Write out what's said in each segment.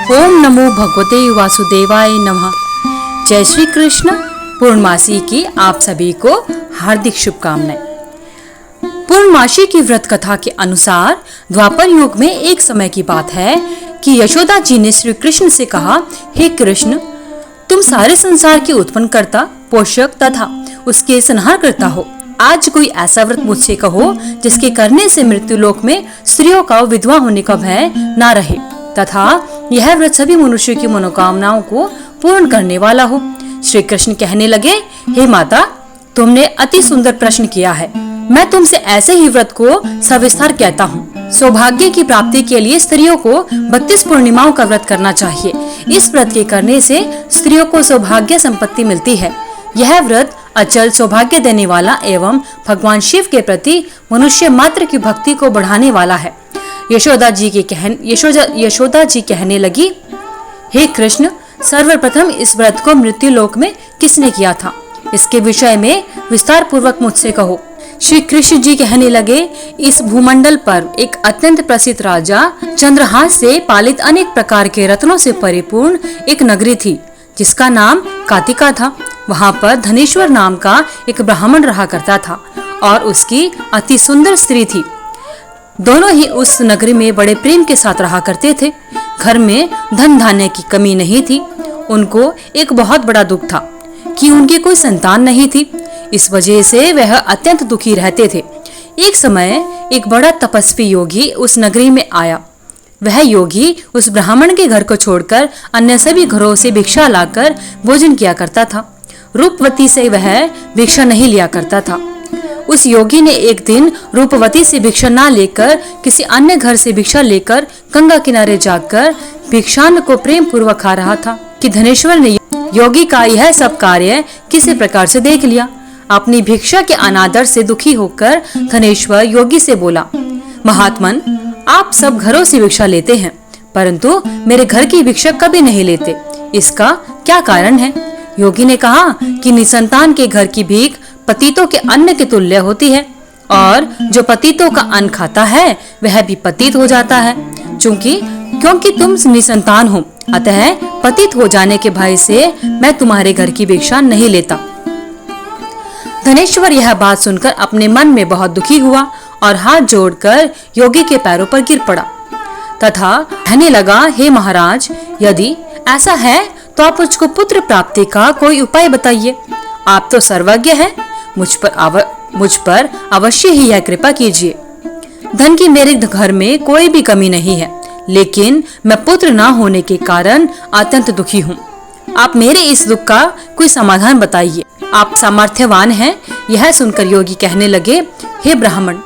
ओम नमो भगवते वासुदेवाय नमः। जय श्री कृष्ण। पूर्णमासी की आप सभी को हार्दिक शुभकामनाएं। पूर्णमासी की व्रत कथा के अनुसार द्वापर युग में एक समय की बात है कि यशोदा जी ने श्री कृष्ण से कहा, हे कृष्ण, तुम सारे संसार के उत्पन्न करता, पोषक तथा उसके संहार करता हो। आज कोई ऐसा व्रत मुझसे कहो जिसके करने से मृत्यु लोक में स्त्रियों का विधवा होने का भय ना रहे तथा यह व्रत सभी मनुष्यों की मनोकामनाओं को पूर्ण करने वाला हो। श्री कृष्ण कहने लगे, हे माता, तुमने अति सुंदर प्रश्न किया है। मैं तुमसे ऐसे ही व्रत को सविस्तार कहता हूँ। सौभाग्य की प्राप्ति के लिए स्त्रियों को 32 पूर्णिमाओं का व्रत करना चाहिए। इस व्रत के करने से स्त्रियों को सौभाग्य संपत्ति मिलती है। यह व्रत अचल सौभाग्य देने वाला एवं भगवान शिव के प्रति मनुष्य मात्र की भक्ति को बढ़ाने वाला है। यशोदा जी कहने लगी, हे कृष्ण, सर्वप्रथम इस व्रत को मृत्यु लोक में किसने किया था, इसके विषय में विस्तार पूर्वक मुझसे कहो। श्री कृष्ण जी कहने लगे, इस भूमंडल पर एक अत्यंत प्रसिद्ध राजा चंद्रहास से पालित अनेक प्रकार के रत्नों से परिपूर्ण एक नगरी थी जिसका नाम कातिका था। वहाँ पर धनेश्वर नाम का एक ब्राह्मण रहा करता था और उसकी अति सुंदर स्त्री थी। दोनों ही उस नगरी में बड़े प्रेम के साथ रहा करते थे। घर में धन धान्य की कमी नहीं थी। उनको एक बहुत बड़ा दुख था कि उनकी कोई संतान नहीं थी। इस वजह से वह अत्यंत दुखी रहते थे। एक समय एक बड़ा तपस्वी योगी उस नगरी में आया। वह योगी उस ब्राह्मण के घर को छोड़कर अन्य सभी घरों से भिक्षा लाकर भोजन किया करता था। रूपवती से वह भिक्षा नहीं लिया करता था। उस योगी ने एक दिन रूपवती से भिक्षा ना लेकर किसी अन्य घर से भिक्षा लेकर गंगा किनारे जाकर भिक्षान्न को प्रेम पूर्वक खा रहा था कि धनेश्वर ने योगी का यह सब कार्य किसी प्रकार से देख लिया। अपनी भिक्षा के अनादर से दुखी होकर धनेश्वर योगी से बोला, महात्मन, आप सब घरों से भिक्षा लेते हैं परंतु मेरे घर की भिक्षा कभी नहीं लेते, इसका क्या कारण है? योगी ने कहा कि निसंतान के घर की भीख पतितों के अन्न के तुल्य होती है और जो पतितों का अन्न खाता है वह भी पतित हो जाता है। क्योंकि तुम निसंतान हो, अतः पतित हो जाने के भय से मैं तुम्हारे घर की भिक्षा नहीं लेता। धनेश्वर यह बात सुनकर अपने मन में बहुत दुखी हुआ और हाथ जोड़कर योगी के पैरों पर गिर पड़ा तथा कहने लगा, हे महाराज, यदि ऐसा है तो आप मुझको पुत्र प्राप्ति का कोई उपाय बताइए। आप तो सर्वज्ञ हैं, मुझ पर अवश्य ही यह कृपा कीजिए। धन की मेरे घर में कोई भी कमी नहीं है, लेकिन मैं पुत्र ना होने के कारण अत्यंत दुखी हूँ। आप मेरे इस दुख का कोई समाधान बताइए। आप सामर्थ्यवान हैं। यह सुनकर योगी कहने लगे, हे ब्राह्मण,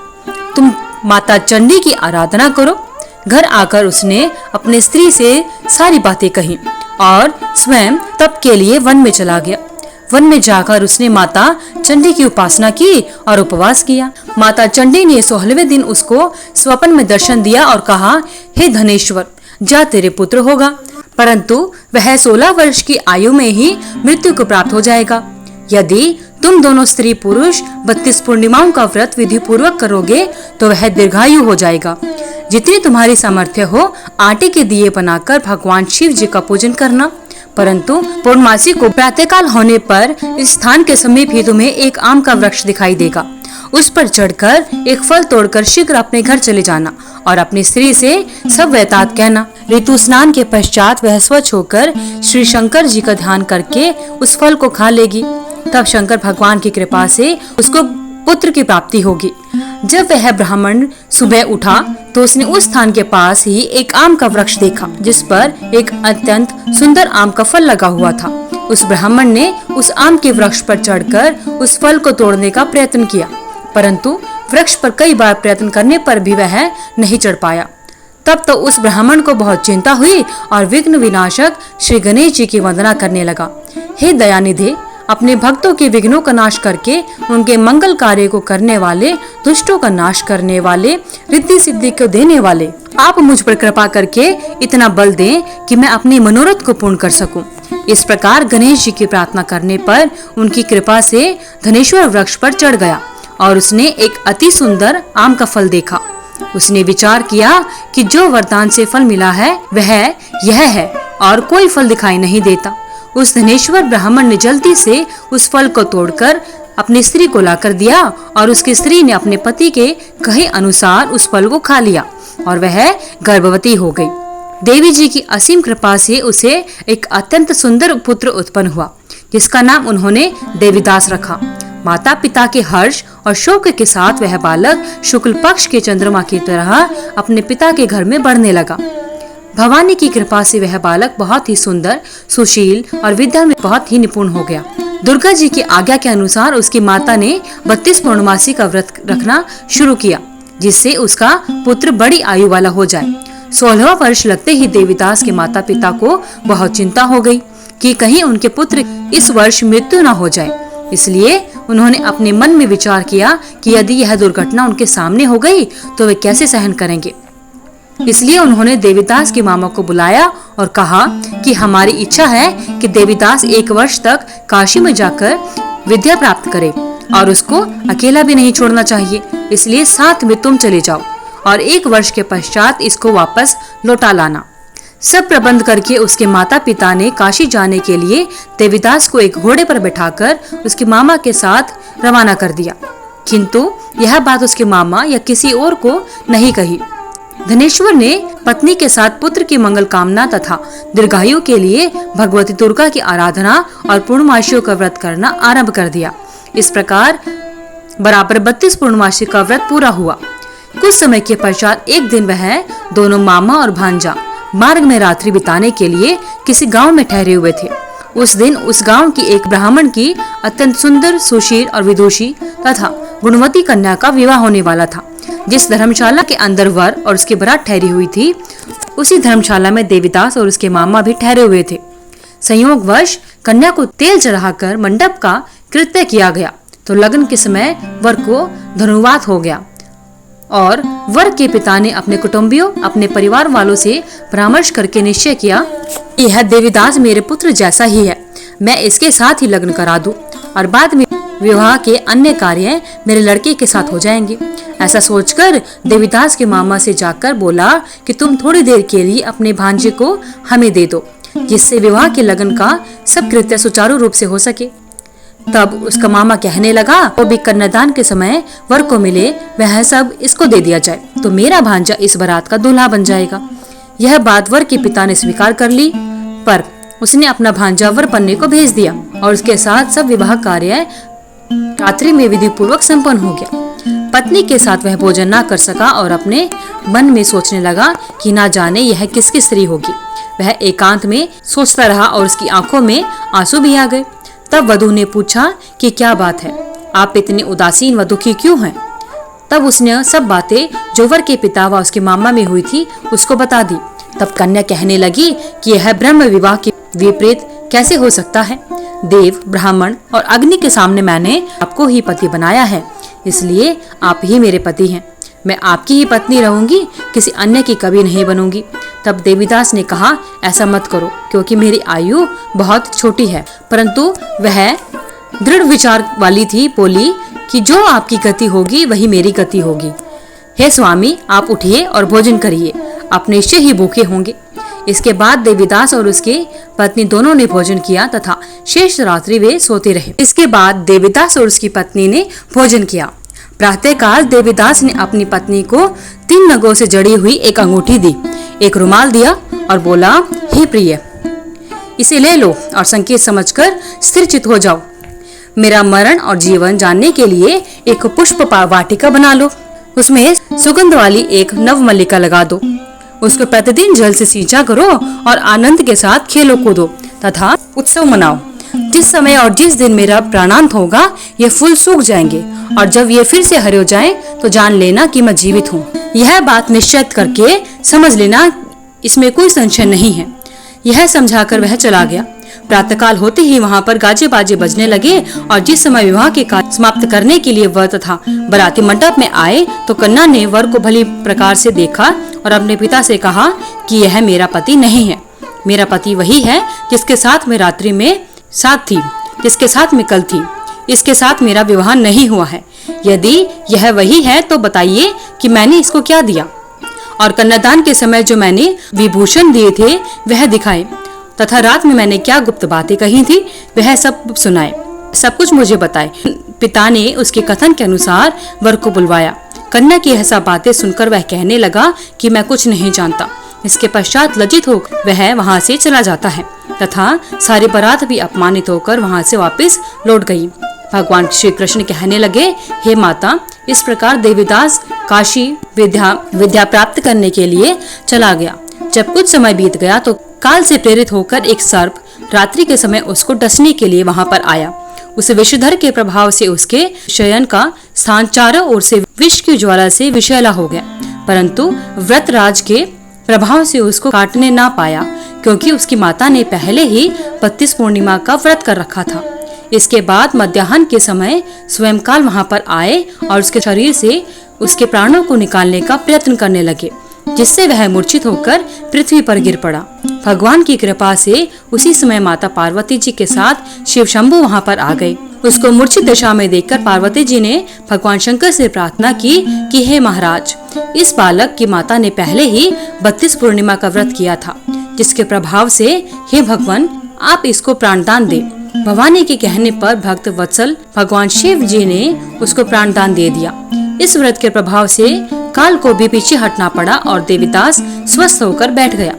तुम माता चंडी की आराधना करो। घर आकर उसने अपने स्त्री से सारी बातें कही और स्वयं तप के लिए वन में चला गया। वन में जाकर उसने माता चंडी की उपासना की और उपवास किया। माता चंडी ने 16वें दिन उसको स्वप्न में दर्शन दिया और कहा, हे धनेश्वर, जा तेरे पुत्र होगा, परंतु वह 16 वर्ष की आयु में ही मृत्यु को प्राप्त हो जाएगा। यदि तुम दोनों स्त्री पुरुष 32 पूर्णिमाओं का व्रत विधि पूर्वक करोगे तो वह दीर्घायु हो जाएगा। जितनी तुम्हारी सामर्थ्य हो, आटे के दिए बनाकर भगवान शिव जी का पूजन करना। परंतु पूर्णमासी को प्रातःकाल होने पर इस स्थान के समीप ही तुम्हें एक आम का वृक्ष दिखाई देगा। उस पर चढ़कर एक फल तोड़कर शीघ्र अपने घर चले जाना और अपनी स्त्री से सब वृतांत कहना। ऋतु स्नान के पश्चात वह स्वच्छ होकर श्री शंकर जी का ध्यान करके उस फल को खा लेगी। तब शंकर भगवान की कृपा से उसको पुत्र की प्राप्ति होगी। जब वह ब्राह्मण सुबह उठा तो उसने उस स्थान के पास ही एक आम का वृक्ष देखा जिस पर एक अत्यंत सुंदर आम का फल लगा हुआ था। उस ब्राह्मण ने उस आम के वृक्ष पर चढ़कर उस फल को तोड़ने का प्रयत्न किया, परंतु वृक्ष पर कई बार प्रयत्न करने पर भी वह नहीं चढ़ पाया। तब तो उस ब्राह्मण को बहुत चिंता हुई और विघ्न विनाशक श्री गणेश जी की वंदना करने लगा। हे दयानिधे, अपने भक्तों के विघ्नों का नाश करके उनके मंगल कार्य को करने वाले, दुष्टों का नाश करने वाले, रिद्धि सिद्धि को देने वाले, आप मुझ पर कृपा करके इतना बल दें कि मैं अपनी मनोरथ को पूर्ण कर सकूं। इस प्रकार गणेश जी की प्रार्थना करने पर उनकी कृपा से धनेश्वर वृक्ष पर चढ़ गया और उसने एक अति सुंदर आम का फल देखा। उसने विचार किया कि जो वरदान से फल मिला है वह यह है और कोई फल दिखाई नहीं देता। उस धनेश्वर ब्राह्मण ने जल्दी से उस फल को तोड़कर अपनी स्त्री को लाकर दिया और उसकी स्त्री ने अपने पति के कहे अनुसार उस फल को खा लिया और वह गर्भवती हो गई। देवी जी की असीम कृपा से उसे एक अत्यंत सुंदर पुत्र उत्पन्न हुआ, जिसका नाम उन्होंने देवीदास रखा। माता पिता के हर्ष और शोक के साथ वह बालक शुक्ल पक्ष के चंद्रमा की तरह अपने पिता के घर में बढ़ने लगा। भवानी की कृपा से वह बालक बहुत ही सुंदर, सुशील और विद्या में बहुत ही निपुण हो गया। दुर्गा जी की आज्ञा के अनुसार उसकी माता ने 32 पूर्णमासी का व्रत रखना शुरू किया, जिससे उसका पुत्र बड़ी आयु वाला हो जाए। 16वां वर्ष लगते ही देवीदास के माता पिता को बहुत चिंता हो गई कि कहीं उनके पुत्र इस वर्ष मृत्यु न हो जाए। इसलिए उन्होंने अपने मन में विचार किया कि यदि यह दुर्घटना उनके सामने हो गई तो वे कैसे सहन करेंगे। इसलिए उन्होंने देवीदास के मामा को बुलाया और कहा कि हमारी इच्छा है कि देवीदास 1 वर्ष तक काशी में जाकर विद्या प्राप्त करे और उसको अकेला भी नहीं छोड़ना चाहिए। इसलिए साथ में तुम चले जाओ और 1 वर्ष के पश्चात इसको वापस लौटा लाना। सब प्रबंध करके उसके माता पिता ने काशी जाने के लिए देवीदास को एक घोड़े पर बैठाकर उसके मामा के साथ रवाना कर दिया, किंतु यह बात उसके मामा या किसी और को नहीं कही। धनेश्वर ने पत्नी के साथ पुत्र की मंगल कामना तथा दीर्घायु के लिए भगवती दुर्गा की आराधना और पूर्णमासियों का व्रत करना आरंभ कर दिया। इस प्रकार बराबर 32 पूर्णमासी का व्रत पूरा हुआ। कुछ समय के पश्चात एक दिन वह दोनों मामा और भांजा मार्ग में रात्रि बिताने के लिए किसी गांव में ठहरे हुए थे। उस दिन उस गांव की एक ब्राह्मण की अत्यंत सुंदर, सुशील और विदुषी तथा गुणवती कन्या का विवाह होने वाला था। जिस धर्मशाला के अंदर वर और उसकी बारात ठहरी हुई थी, उसी धर्मशाला में देवीदास और उसके मामा भी ठहरे हुए थे। संयोगवश कन्या को तेल चढ़ाकर मंडप का कृत्य किया गया तो लगन के समय वर को धनुर्वात हो गया और वर के पिता ने अपने कुटुंबियों, अपने परिवार वालों से परामर्श करके निश्चय किया, यह देवीदास मेरे पुत्र जैसा ही है, मैं इसके साथ ही लग्न करा दूं और बाद में विवाह के अन्य कार्य मेरे लड़के के साथ हो जाएंगे। ऐसा सोचकर देवीदास के मामा से जाकर बोला कि तुम थोड़ी देर के लिए अपने भांजे को हमें दे दो, जिससे विवाह के लगन का सब कृत्य सुचारू रूप से हो सके। तब उसका मामा कहने लगा, वो भी कन्यादान के समय वर को मिले वह सब इसको दे दिया जाए तो मेरा भांजा इस बारात का दूल्हा बन जाएगा। यह बात वर के पिता ने स्वीकार कर ली, पर उसने अपना भांजा वर पन्ने को भेज दिया और उसके साथ सब विवाह कार्य रात्रि में विधि पूर्वक संपन्न हो गया। पत्नी के साथ वह भोजन न कर सका और अपने मन में सोचने लगा कि ना जाने यह किसकी स्त्री होगी। वह एकांत में सोचता रहा और उसकी आंखों में आंसू भी आ गए। तब वधू ने पूछा कि क्या बात है, आप इतने उदासीन व दुखी क्यों हैं? तब उसने सब बातें जो वर के पिता व उसके मामा में हुई थी उसको बता दी। तब कन्या कहने लगी कि यह ब्रह्म विवाह के विपरीत कैसे हो सकता है। देव, ब्राह्मण और अग्नि के सामने मैंने आपको ही पति बनाया है, इसलिए आप ही मेरे पति हैं। मैं आपकी ही पत्नी रहूंगी, किसी अन्य की कभी नहीं बनूंगी। तब देवीदास ने कहा, ऐसा मत करो, क्योंकि मेरी आयु बहुत छोटी है। परंतु वह दृढ़ विचार वाली थी, बोली कि जो आपकी गति होगी वही मेरी गति होगी। हे स्वामी, आप उठिए और भोजन करिए, आप निश्चय ही भूखे होंगे। इसके बाद देवीदास और उसके पत्नी दोनों ने भोजन किया तथा शेष रात्रि वे सोते रहे। इसके बाद देवीदास और उसकी पत्नी ने भोजन किया। प्रातःकाल देवीदास ने अपनी पत्नी को 3 नगों से जड़ी हुई एक अंगूठी दी, एक रुमाल दिया और बोला, हे प्रिय, इसे ले लो और संकेत समझकर स्थिर चित हो जाओ। मेरा मरण और जीवन जानने के लिए एक पुष्प वाटिका बना लो, उसमें सुगंध वाली एक नव मल्लिका लगा दो, उसको प्रतिदिन जल से सींचा करो और आनंद के साथ खेलो कूदो तथा उत्सव मनाओ। जिस समय और जिस दिन मेरा प्राणांत होगा ये फूल सूख जाएंगे और जब ये फिर से हरे हो जाएं तो जान लेना कि मैं जीवित हूँ। यह बात निश्चित करके समझ लेना, इसमें कोई संशय नहीं है। यह समझाकर वह चला गया। प्रातःकाल होते ही वहाँ पर गाजे बाजे बजने लगे और जिस समय विवाह के कार्य समाप्त करने के लिए वर तथा बराती मंडप में आए तो कन्या ने वर को भली प्रकार से देखा और अपने पिता से कहा कि यह मेरा पति नहीं है। मेरा पति वही है जिसके साथ मैं रात्रि में साथ थी, जिसके साथ मैं कल थी। इसके साथ मेरा विवाह नहीं हुआ है। यदि यह वही है तो बताइए कि मैंने इसको क्या दिया, और कन्यादान के समय जो मैंने विभूषण दिए थे वह दिखाए, तथा रात में मैंने क्या गुप्त बातें कही थी वह सब सुनाए, सब कुछ मुझे बताए। पिता ने उसके कथन के अनुसार वर को बुलवाया। कन्या की यह सब बातें सुनकर वह कहने लगा कि मैं कुछ नहीं जानता। इसके पश्चात लज्जित होकर वह वहां से चला जाता है तथा सारी बारात भी अपमानित होकर वहां से वापस लौट गई। भगवान श्री कृष्ण कहने लगे, हे माता, इस प्रकार देवीदास काशी विद्या प्राप्त करने के लिए चला गया। जब कुछ समय बीत गया तो काल से प्रेरित होकर एक सर्प रात्रि के समय उसको डसने के लिए वहां पर आया। उस विषधर के प्रभाव से उसके शयन का स्थान चारों ओर से विष की ज्वाला से विषैला हो गया, परंतु व्रतराज के प्रभाव से उसको काटने ना पाया, क्योंकि उसकी माता ने पहले ही 32 पूर्णिमा का व्रत कर रखा था। इसके बाद मध्याह्न के समय स्वयंकाल वहां पर आए और उसके शरीर से उसके प्राणों को निकालने का प्रयत्न करने लगे, जिससे वह मूर्छित होकर पृथ्वी पर गिर पड़ा। भगवान की कृपा से उसी समय माता पार्वती जी के साथ शिव शंभु वहां पर आ गए। उसको मूर्छित दशा में देखकर पार्वती जी ने भगवान शंकर से प्रार्थना की कि हे महाराज, इस बालक की माता ने पहले ही 32 पूर्णिमा का व्रत किया था, जिसके प्रभाव से हे भगवान आप इसको प्राणदान दे। भवानी के कहने पर भक्त वत्सल भगवान शिव जी ने उसको प्राणदान दे दिया। इस व्रत के प्रभाव से काल को भी पीछे हटना पड़ा और देवीदास स्वस्थ होकर बैठ गया।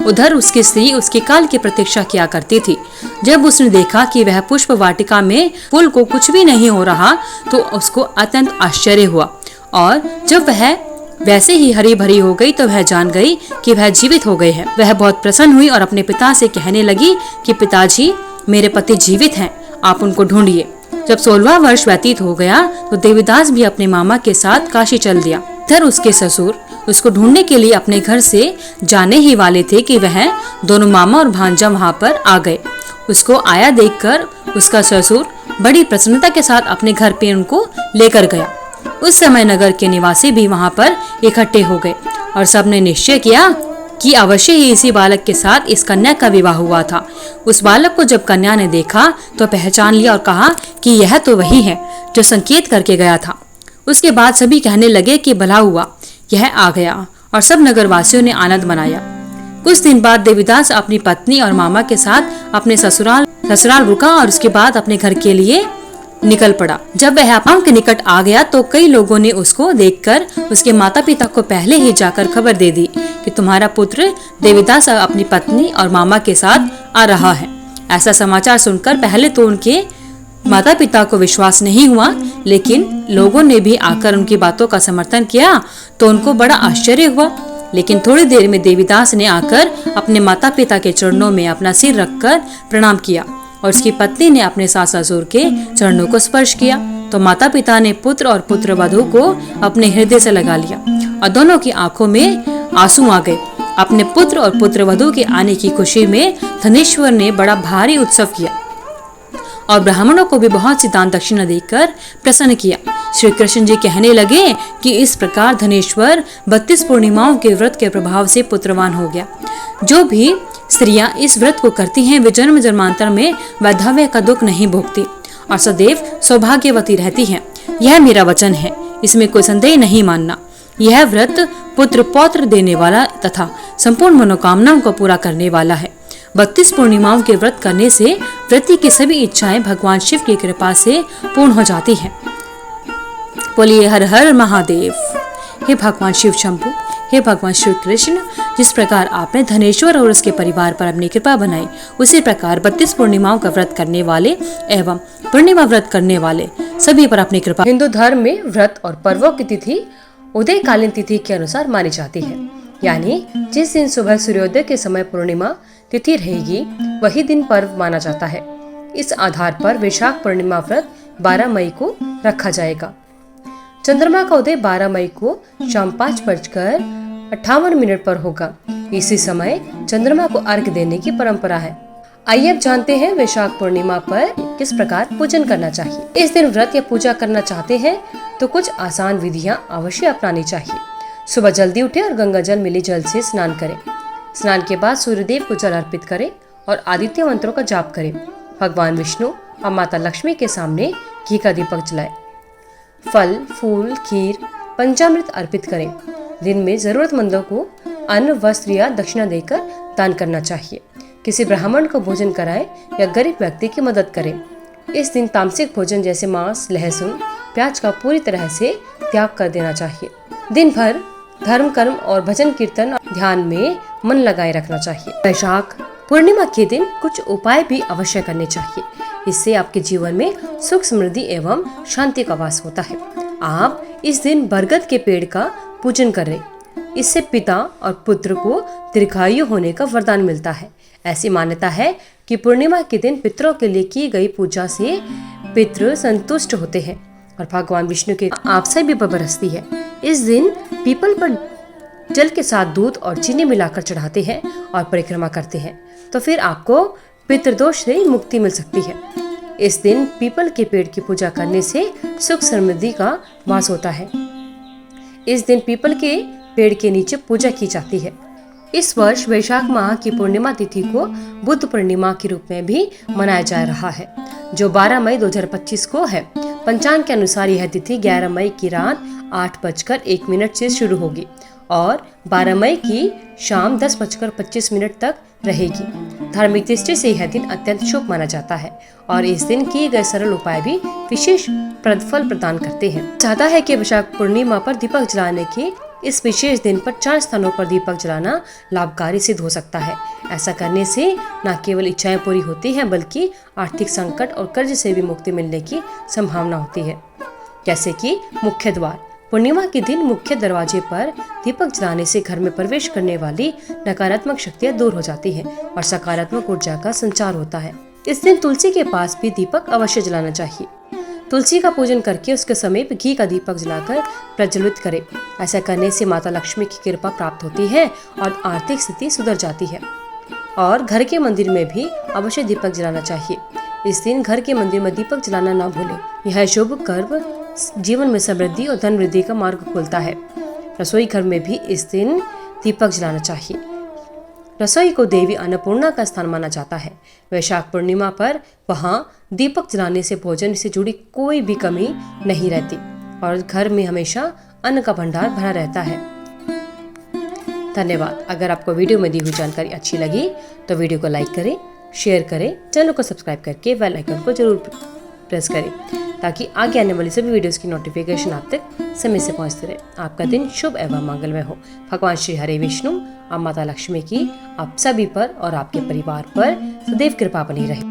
उधर उसकी स्त्री उसके काल की प्रतीक्षा किया करती थी। जब उसने देखा कि वह पुष्प वाटिका में फूल को कुछ भी नहीं हो रहा तो उसको अत्यंत आश्चर्य हुआ, और जब वह वैसे ही हरी भरी हो गई तो वह जान गई कि वह जीवित हो गई है। वह बहुत प्रसन्न हुई और अपने पिता से कहने लगी कि पिताजी, मेरे पति जीवित हैं, आप उनको ढूंढिए। जब 16वां वर्ष व्यतीत हो गया तो देवीदास भी अपने मामा के साथ काशी चल दिया। इधर उसके ससुर उसको ढूंढने के लिए अपने घर से जाने ही वाले थे कि वह दोनों मामा और भांजा वहां पर आ गए। उसको आया देखकर उसका ससुर बड़ी प्रसन्नता के साथ अपने घर पे उनको लेकर गया। उस समय नगर के निवासी भी वहां पर इकट्ठे हो गए और सबने निश्चय किया कि अवश्य ही इसी बालक के साथ इस कन्या का विवाह हुआ था। उस बालक को जब कन्या ने देखा तो पहचान लिया और कहा कि यह तो वही है जो संकेत करके गया था। उसके बाद सभी कहने लगे कि भला हुआ, यह आ गया, और सब नगरवासियों ने आनंद मनाया। कुछ दिन बाद देवीदास अपनी पत्नी और मामा के साथ अपने ससुराल रुका और उसके बाद अपने घर के लिए निकल पड़ा। जब वह गांव के निकट आ गया तो कई लोगों ने उसको देखकर उसके माता पिता को पहले ही जाकर खबर दे दी कि तुम्हारा पुत्र देवीदास अपनी पत्नी और मामा के साथ आ रहा है। ऐसा समाचार सुनकर पहले तो उनके माता पिता को विश्वास नहीं हुआ, लेकिन लोगों ने भी आकर उनकी बातों का समर्थन किया तो उनको बड़ा आश्चर्य हुआ। लेकिन थोड़ी देर में देवीदास ने आकर अपने माता पिता के चरणों में अपना सिर रखकर प्रणाम किया और उसकी पत्नी ने अपने सास ससुर के चरणों को स्पर्श किया तो माता पिता ने पुत्र और पुत्र वधू को अपने हृदय से लगा लिया और दोनों की आंखों में आंसू आ गए। अपने पुत्र और पुत्र वधू के आने की खुशी में धनेश्वर ने बड़ा भारी उत्सव किया और ब्राह्मणों को भी बहुत सी दान दक्षिणा देकर प्रसन्न किया। श्री कृष्ण जी कहने लगे कि इस प्रकार धनेश्वर 32 पूर्णिमाओं के व्रत के प्रभाव से पुत्रवान हो गया। जो भी स्त्रियां इस व्रत को करती हैं वे जन्म जन्मांतर में वैधव्य का दुख नहीं भोगती और सदैव सौभाग्यवती रहती हैं। यह मेरा वचन है, इसमें कोई संदेह नहीं मानना। यह व्रत पुत्र पौत्र देने वाला तथा संपूर्ण मनोकामनाओं को पूरा करने वाला है। 32 पूर्णिमाओं के व्रत करने से व्रती की सभी इच्छाएं भगवान शिव की कृपा से पूर्ण हो जाती हैं। बोलिए हर हर महादेव। हे भगवान शिव शंभु, हे भगवान श्री कृष्ण, जिस प्रकार आपने धनेश्वर और उसके परिवार पर अपनी कृपा बनाई, उसी प्रकार 32 पूर्णिमाओं का व्रत करने वाले एवं पूर्णिमा व्रत करने वाले सभी पर अपनी कृपा। हिंदू धर्म में व्रत और पर्वों की तिथि उदयकालीन तिथि के अनुसार मानी जाती है, यानी जिस दिन सुबह सूर्योदय के समय पूर्णिमा तिथि रहेगी वही दिन पर्व माना जाता है। इस आधार पर वैशाख पूर्णिमा व्रत 12 मई को रखा जाएगा। चंद्रमा का उदय 12 मई को शाम 5:58 पर होगा। इसी समय चंद्रमा को अर्घ्य देने की परंपरा है। आइए अब जानते हैं वैशाख पूर्णिमा पर किस प्रकार पूजन करना चाहिए। इस दिन व्रत या पूजा करना चाहते हैं तो कुछ आसान विधियां अवश्य अपनानी चाहिए। सुबह जल्दी उठें और गंगा जल मिली जल से स्नान करें। स्नान के बाद सूर्यदेव को जल अर्पित करें और आदित्य मंत्रों का जाप करें। भगवान विष्णु और माता लक्ष्मी के सामने घी का दीपक जलाएं। फल, फूल, खीर, पंचामृत अर्पित करें। दिन में जरूरतमंदों को अन्न, वस्त्र या दक्षिणा देकर दान करना चाहिए। किसी ब्राह्मण को भोजन कराएं या गरीब व्यक्ति की मदद करें। इस दिन तामसिक भोजन जैसे मांस, लहसुन, प्याज का पूरी तरह से त्याग कर देना चाहिए। दिन भर धर्म, कर्म और भजन कीर्तन ध्यान में मन लगाए रखना चाहिए। वैशाख पूर्णिमा के दिन कुछ उपाय भी अवश्य करने चाहिए। इससे आपके जीवन में सुख, समृद्धि एवं शांति का वास होता है। आप इस दिन बरगद के पेड़ का पूजन करें। इससे पिता और पुत्र को दीर्घायु होने का वरदान मिलता है। ऐसी मान्यता है कि पूर्णिमा के दिन पितरों के लिए की गई पूजा से पितृ संतुष्ट होते हैं और भगवान विष्णु के आप से भी बरसती है। इस दिन पीपल पर जल के साथ दूध और चीनी मिलाकर चढ़ाते हैं और परिक्रमा करते हैं, तो फिर आपको पितृदोष से मुक्ति मिल सकती है। इस दिन पीपल के पेड़ की पूजा करने से सुख, समृद्धि का वास होता है। इस दिन पीपल के पेड़ के नीचे पूजा की जाती है। इस वर्ष वैशाख माह की पूर्णिमा तिथि को बुद्ध पूर्णिमा के रूप में भी मनाया जा रहा है, जो 12 मई 2025 को है। पंचांग के अनुसार यह तिथि 11 मई की रात 8:01 से शुरू होगी और 12 मई की शाम 10:25 तक रहेगी। धार्मिक दृष्टि से यह दिन अत्यंत शुभ माना जाता है और इस दिन किए गए सरल उपाय भी विशेष फल प्रदान करते हैं। चाहता है कि वैशाख पूर्णिमा पर दीपक जलाने के इस विशेष दिन पर 4 स्थानों पर दीपक जलाना लाभकारी सिद्ध हो सकता है। ऐसा करने से न केवल इच्छाएं पूरी होती हैं, बल्कि आर्थिक संकट और कर्ज से भी मुक्ति मिलने की संभावना होती है। जैसे कि मुख्य द्वार, पूर्णिमा के दिन मुख्य दरवाजे पर दीपक जलाने से घर में प्रवेश करने वाली नकारात्मक शक्तियां दूर हो जाती हैं और सकारात्मक ऊर्जा का संचार होता है। इस दिन तुलसी के पास भी दीपक अवश्य जलाना चाहिए। तुलसी का पूजन करके उसके समीप घी का दीपक जलाकर प्रज्वलित करें। ऐसा करने से माता लक्ष्मी की कृपा प्राप्त होती है और आर्थिक स्थिति सुधर जाती है। और घर के मंदिर में भी अवश्य दीपक जलाना चाहिए। इस दिन घर के मंदिर में दीपक जलाना ना भूलें। यह शुभ कर्म जीवन में समृद्धि और धन वृद्धि का मार्ग खोलता है। रसोई घर में भी इस दिन दीपक जलाना चाहिए। रसोई को देवी अन्नपूर्णा का स्थान माना जाता है। वैशाख पूर्णिमा पर वहां दीपक जलाने से भोजन से जुड़ी कोई भी कमी नहीं रहती और घर में हमेशा अन्न का भंडार भरा रहता है। धन्यवाद। अगर आपको वीडियो में दी हुई जानकारी अच्छी लगी तो वीडियो को लाइक करें, शेयर करें, चैनल को सब्सक्राइब करके बेल आइकन को जरूर प्रेस करें ताकि आगे आने वाली सभी वीडियोस की नोटिफिकेशन आप तक समय से पहुंचते रहे। आपका दिन शुभ एवं मंगलमय हो। भगवान श्री हरे विष्णु और माता लक्ष्मी की आप सभी पर और आपके परिवार पर सदैव कृपा बनी रहे।